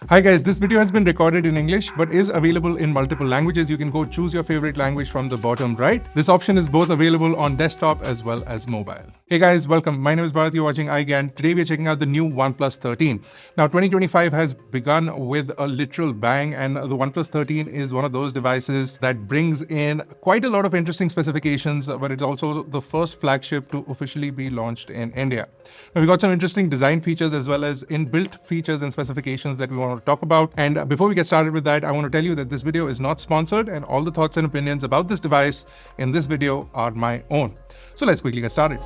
Hi guys, this video has been recorded in English but is available in multiple languages. You can go choose your favorite language from the bottom right. This option is both available on desktop as well as mobile. Hey guys, welcome. My name is Bharat. You're watching iGyaan. Today we're checking out the new OnePlus 13. Now 2025 has begun with a literal bang, and the OnePlus 13 is one of those devices that brings in quite a lot of interesting specifications, but it's also the first flagship to officially be launched in India. Now we got some interesting design features as well as inbuilt features and specifications that we want to talk about. And before we get started with that, I want to tell you that this video is not sponsored and all the thoughts and opinions about this device in this video are my own. So let's quickly get started.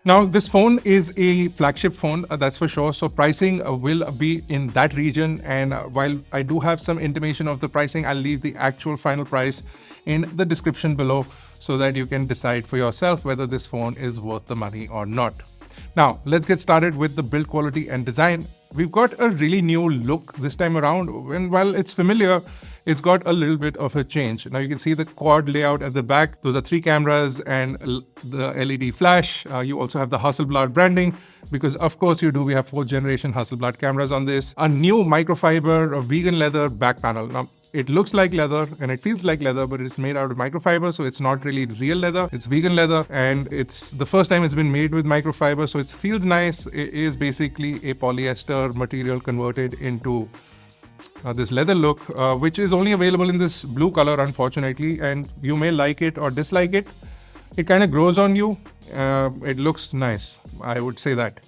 Now, this phone is a flagship phone, that's for sure. So pricing will be in that region. And while I do have some intimation of the pricing, I'll leave the actual final price in the description below so that you can decide for yourself whether this phone is worth the money or not. Now, let's get started with the build quality and design. We've got a really new look this time around, and while it's familiar, it's got a little bit of a change. Now you can see the quad layout at the back. Those are 3 cameras and the LED flash. You also have the Hasselblad branding because of course you do. We have 4th generation Hasselblad cameras on this. A new microfiber vegan leather back panel. Now, it looks like leather and it feels like leather, but it's made out of microfiber, so it's not really real leather. It's vegan leather, and it's the first time it's been made with microfiber, so it feels nice. It is basically a polyester material converted into this leather look, which is only available in this blue color, unfortunately, and you may like it or dislike it. It kind of grows on you. It looks nice, I would say that.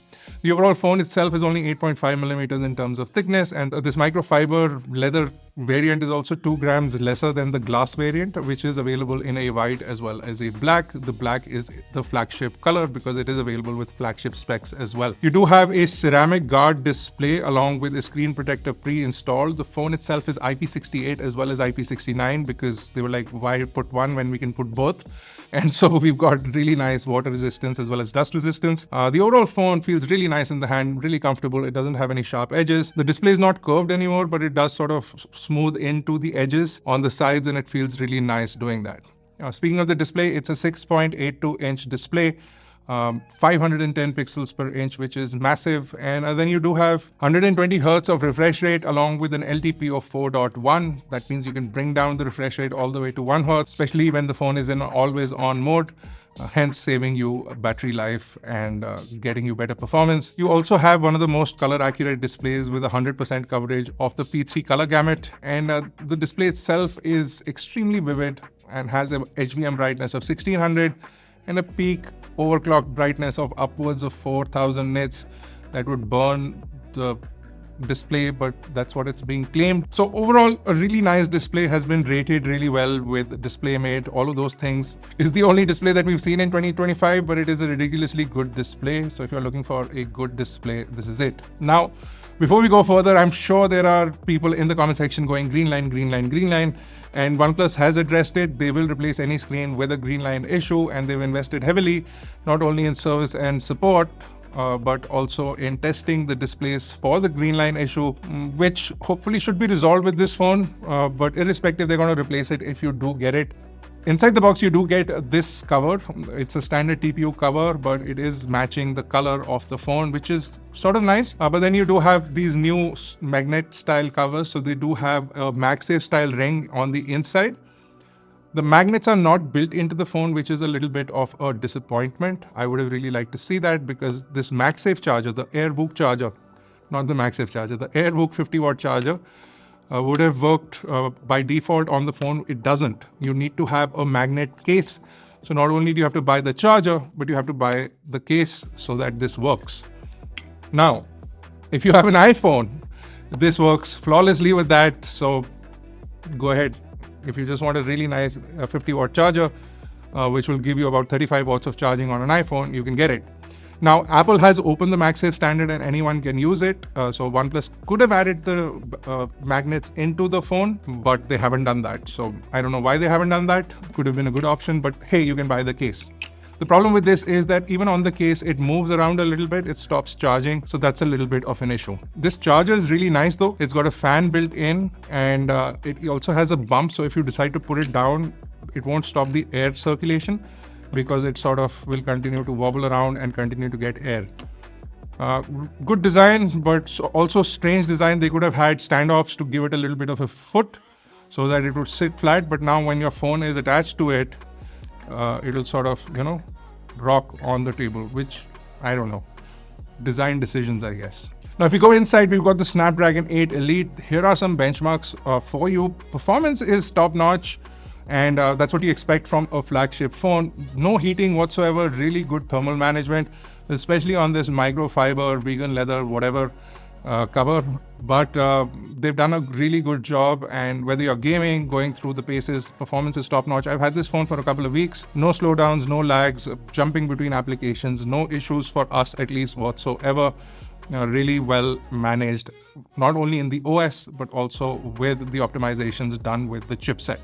The overall phone itself is only 8.5 millimeters in terms of thickness, and this microfiber leather variant is also 2 grams lesser than the glass variant, which is available in a white as well as a black. The black is the flagship color because it is available with flagship specs as well. You do have a ceramic guard display along with a screen protector pre-installed. The phone itself is IP68 as well as IP69 because they were like, why put one when we can put both? And so we've got really nice water resistance as well as dust resistance. The overall phone feels really nice in the hand, really comfortable. It doesn't have any sharp edges. The display is not curved anymore, but it does sort of smooth into the edges on the sides, and it feels really nice doing that. Now, speaking of the display, it's a 6.82 inch display. 510 pixels per inch, which is massive. And then you do have 120 hertz of refresh rate along with an LTP of 4.1. That means you can bring down the refresh rate all the way to 1 hertz, especially when the phone is in always on mode. Hence saving you battery life and getting you better performance. You also have one of the most color accurate displays with 100% coverage of the P3 color gamut, and the display itself is extremely vivid and has a HBM brightness of 1600 and a peak overclock brightness of upwards of 4000 nits. That would burn the display, but that's what it's being claimed. So overall, a really nice display, has been rated really well with DisplayMate. All of those things. Is the only display that we've seen in 2025, but it is a ridiculously good display. So if you're looking for a good display, this is it. Now, before we go further, I'm sure there are people in the comment section going green line, green line, green line. And OnePlus has addressed it. They will replace any screen with a green line issue, and they've invested heavily, not only in service and support, but also in testing the displays for the green line issue, which hopefully should be resolved with this phone. But irrespective, they're going to replace it if you do get it. Inside the box, you do get this cover. It's a standard TPU cover, but it is matching the color of the phone, which is sort of nice. But then you do have these new magnet style covers. So they do have a MagSafe style ring on the inside. The magnets are not built into the phone, which is a little bit of a disappointment. I would have really liked to see that because this MagSafe charger, the AirVook charger, not the MagSafe charger, the AirVook 50-watt charger, would have worked by default on the phone. It doesn't. You need to have a magnet case. So not only do you have to buy the charger, but you have to buy the case so that this works. Now, if you have an iPhone, this works flawlessly with that. So go ahead. If you just want a really nice 50-watt charger, which will give you about 35 watts of charging on an iPhone, you can get it. Now, Apple has opened the MagSafe standard and anyone can use it. So OnePlus could have added the magnets into the phone, but they haven't done that. So I don't know why they haven't done that. Could have been a good option, but hey, you can buy the case. The problem with this is that even on the case, it moves around a little bit. It stops charging. So that's a little bit of an issue. This charger is really nice though. It's got a fan built in, and it also has a bump. So if you decide to put it down, it won't stop the air circulation, because it sort of will continue to wobble around and continue to get air. Good design, but also strange design. They could have had standoffs to give it a little bit of a foot so that it would sit flat. But now when your phone is attached to it, it'll sort of, rock on the table, which I don't know. Design decisions, I guess. Now, if you go inside, we've got the Snapdragon 8 Elite. Here are some benchmarks for you. Performance is top notch, and that's what you expect from a flagship phone. No heating whatsoever, really good thermal management, especially on this microfiber, vegan leather, whatever cover. But they've done a really good job, and whether you're gaming, going through the paces, performance is top notch. I've had this phone for a couple of weeks. No slowdowns, no lags, jumping between applications, no issues for us at least whatsoever. Really well managed, not only in the OS, but also with the optimizations done with the chipset.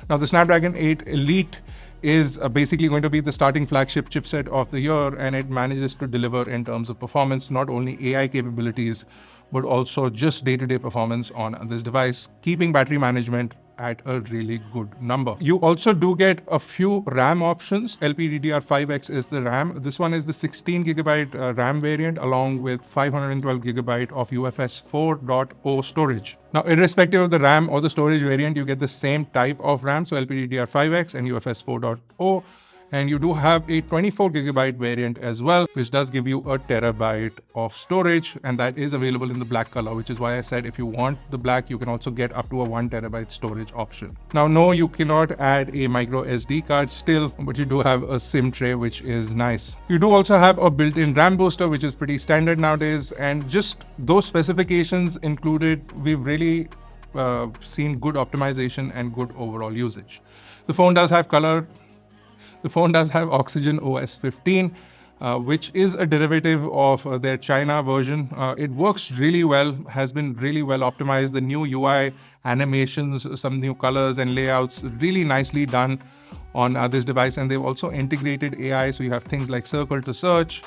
Now, the Snapdragon 8 Elite is basically going to be the starting flagship chipset of the year, and it manages to deliver in terms of performance, not only AI capabilities, but also just day-to-day performance on this device, keeping battery management at a really good number. You also do get a few RAM options. LPDDR5X is the RAM. This one is the 16GB RAM variant along with 512GB of UFS 4.0 storage. Now, irrespective of the RAM or the storage variant, you get the same type of RAM, so LPDDR5X and UFS 4.0. And you do have a 24GB variant as well, which does give you a terabyte of storage, and that is available in the black color, which is why I said if you want the black, you can also get up to a 1TB storage option. Now, no, you cannot add a micro SD card still, but you do have a SIM tray, which is nice. You do also have a built-in RAM booster, which is pretty standard nowadays, and just those specifications included, we've really seen good optimization and good overall usage. The phone does have color. The phone does have Oxygen OS 15, which is a derivative of their China version. It works really well, has been really well optimized. The new UI, animations, some new colors and layouts, really nicely done on this device. And they've also integrated AI, so you have things like Circle to search.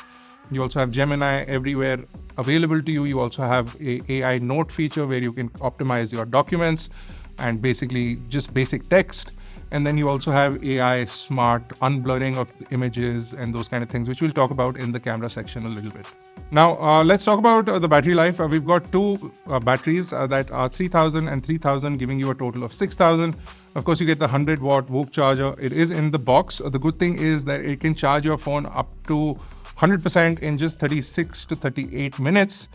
You also have Gemini everywhere available to you. You also have a AI note feature where you can optimize your documents and basically just basic text. And then you also have AI smart unblurring of images and those kind of things, which we'll talk about in the camera section a little bit. Now, let's talk about the battery life. We've got two batteries that are 3000 and 3000, giving you a total of 6000. Of course, you get the 100-watt VOOC charger. It is in the box. The good thing is that it can charge your phone up to 100% in just 36 to 38 minutes,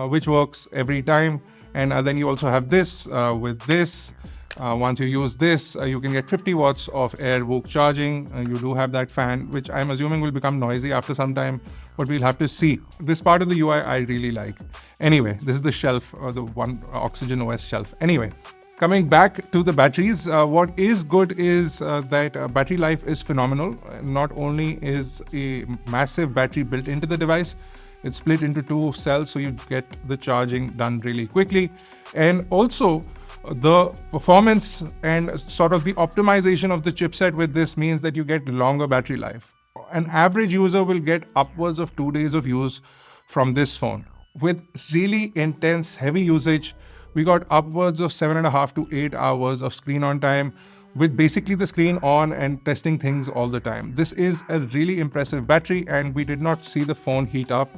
which works every time. And then you also have this with this. Once you use this, you can get 50 watts of air VOOC charging. You do have that fan, which I'm assuming will become noisy after some time, but we'll have to see. This part of the UI I really like. Anyway, this is the shelf, the one Oxygen OS shelf. Anyway, coming back to the batteries, what is good is that battery life is phenomenal. Not only is a massive battery built into the device, it's split into two cells, so you get the charging done really quickly. And also, the performance and sort of the optimization of the chipset with this means that you get longer battery life. An average user will get upwards of 2 days of use from this phone. With really intense, heavy usage, we got upwards of 7.5 to 8 hours of screen on time, with basically the screen on and testing things all the time. This is a really impressive battery, and we did not see the phone heat up.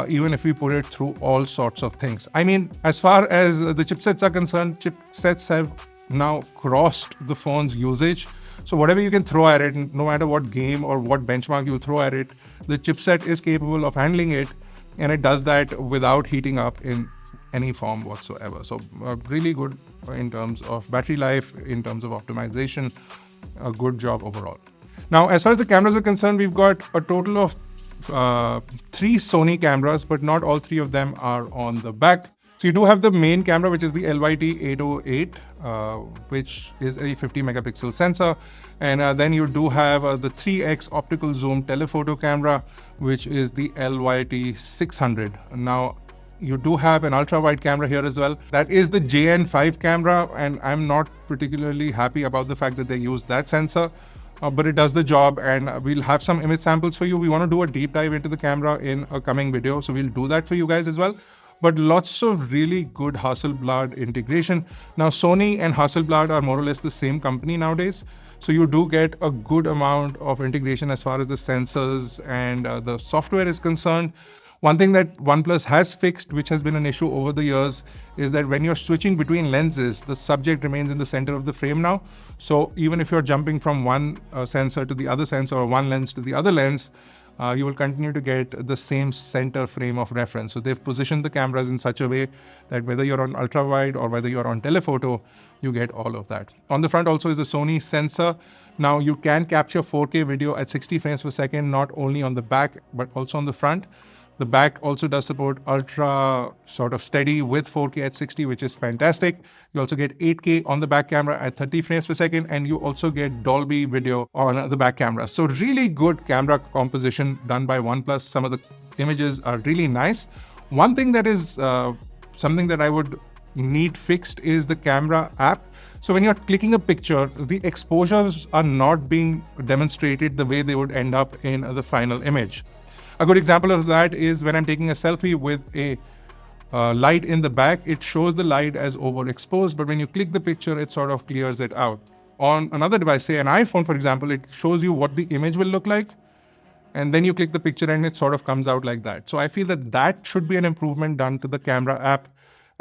Even if we put it through all sorts of things. I mean, as far as the chipsets are concerned, chipsets have now crossed the phone's usage. So whatever you can throw at it, no matter what game or what benchmark you throw at it, the chipset is capable of handling it, and it does that without heating up in any form whatsoever. So really good in terms of battery life, in terms of optimization, a good job overall. Now, as far as the cameras are concerned, we've got a total of 3 Sony cameras, but not all 3 of them are on the back. So you do have the main camera, which is the LYT-808, which is a 50 megapixel sensor. And then you do have the 3x optical zoom telephoto camera, which is the LYT-600. Now, you do have an ultra wide camera here as well. That is the JN5 camera, and I'm not particularly happy about the fact that they used that sensor. But it does the job, and we'll have some image samples for you. We want to do a deep dive into the camera in a coming video, so we'll do that for you guys as well. But lots of really good Hasselblad integration. Now, Sony and Hasselblad are more or less the same company nowadays, so you do get a good amount of integration as far as the sensors and the software is concerned. One thing that OnePlus has fixed, which has been an issue over the years, is that when you're switching between lenses, the subject remains in the center of the frame now. So even if you're jumping from one sensor to the other sensor or one lens to the other lens, you will continue to get the same center frame of reference. So they've positioned the cameras in such a way that whether you're on ultra wide or whether you're on telephoto, you get all of that. On the front also is a Sony sensor. Now you can capture 4K video at 60 frames per second, not only on the back, but also on the front. The back also does support ultra sort of steady with 4K at 60, which is fantastic. You also get 8K on the back camera at 30 frames per second, and you also get Dolby video on the back camera. So really good camera composition done by OnePlus. Some of the images are really nice. One thing that is something that I would need fixed is the camera app. So when you're clicking a picture, the exposures are not being demonstrated the way they would end up in the final image. A good example of that is when I'm taking a selfie with a light in the back, it shows the light as overexposed, but when you click the picture, it sort of clears it out. On another device, say an iPhone, for example, it shows you what the image will look like, and then you click the picture and it sort of comes out like that. So I feel that that should be an improvement done to the camera app,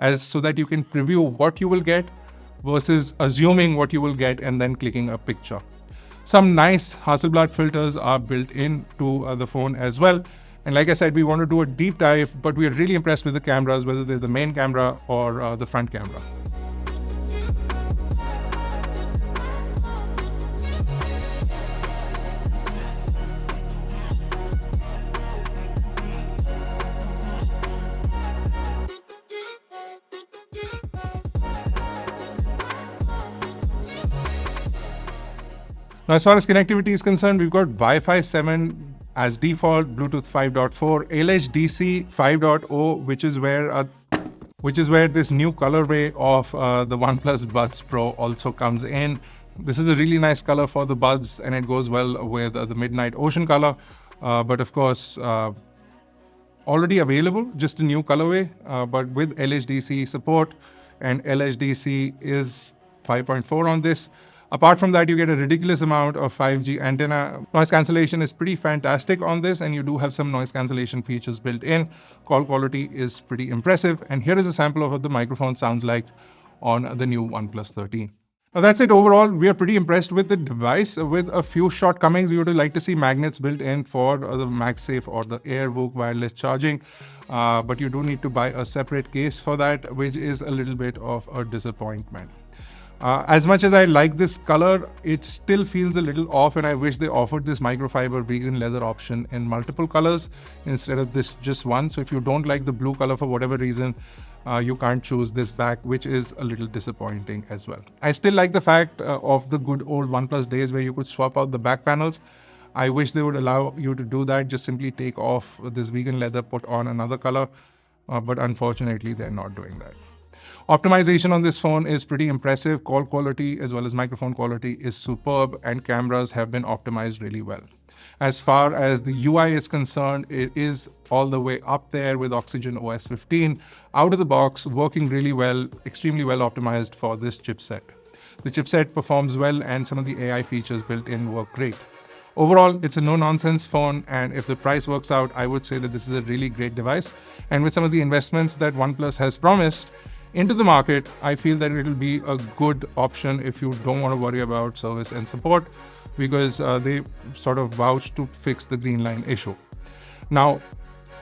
as so that you can preview what you will get versus assuming what you will get and then clicking a picture. Some nice Hasselblad filters are built into the phone as well. And like I said, we want to do a deep dive, but we are really impressed with the cameras, whether they're the main camera or the front camera. Now, as far as connectivity is concerned, we've got Wi-Fi 7 as default, Bluetooth 5.4, LHDC 5.0, which is where this new colorway of the OnePlus Buds Pro also comes in. This is a really nice color for the buds, and it goes well with the Midnight Ocean color. But of course, already available, just a new colorway, but with LHDC support, and LHDC is 5.4 on this. Apart from that, you get a ridiculous amount of 5G antenna. Noise cancellation is pretty fantastic on this, and you do have some noise cancellation features built in. Call quality is pretty impressive. And here is a sample of what the microphone sounds like on the new OnePlus 13. Now that's it overall. We are pretty impressed with the device, with a few shortcomings. We would like to see magnets built in for the MagSafe or the AirVook wireless charging. But you do need to buy a separate case for that, which is a little bit of a disappointment. As much as I like this color, it still feels a little off, and I wish they offered this microfiber vegan leather option in multiple colors instead of this just one. So if you don't like the blue color for whatever reason, you can't choose this back, which is a little disappointing as well. I still like the fact of the good old OnePlus days where you could swap out the back panels. I wish they would allow you to do that, just simply take off this vegan leather, put on another color, but unfortunately they're not doing that. Optimization on this phone is pretty impressive. Call quality as well as microphone quality is superb, and cameras have been optimized really well. As far as the UI is concerned, it is all the way up there with Oxygen OS 15. Out of the box, working really well, extremely well optimized for this chipset. The chipset performs well, and some of the AI features built in work great. Overall, it's a no-nonsense phone, and if the price works out, I would say that this is a really great device. And with some of the investments that OnePlus has promised into the market, I feel that it will be a good option if you don't want to worry about service and support, because they sort of vouch to fix the green line issue. Now,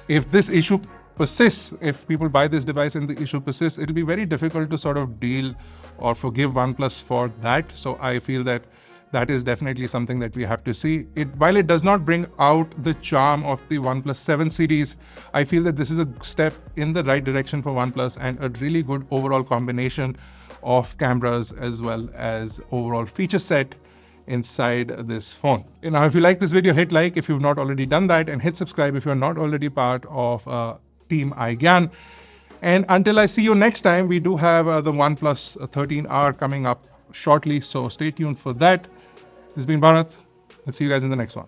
if this issue persists, if people buy this device and the issue persists, it'll be very difficult to sort of deal or forgive OnePlus for that. So I feel that that is definitely something that we have to see. While it does not bring out the charm of the OnePlus 7 series, I feel that this is a step in the right direction for OnePlus and a really good overall combination of cameras as well as overall feature set inside this phone. Now, if you like this video, hit like if you've not already done that, and hit subscribe if you're not already part of Team iGyaan. And until I see you next time, we do have the OnePlus 13R coming up shortly, so stay tuned for that. This has been Bharat. I'll see you guys in the next one.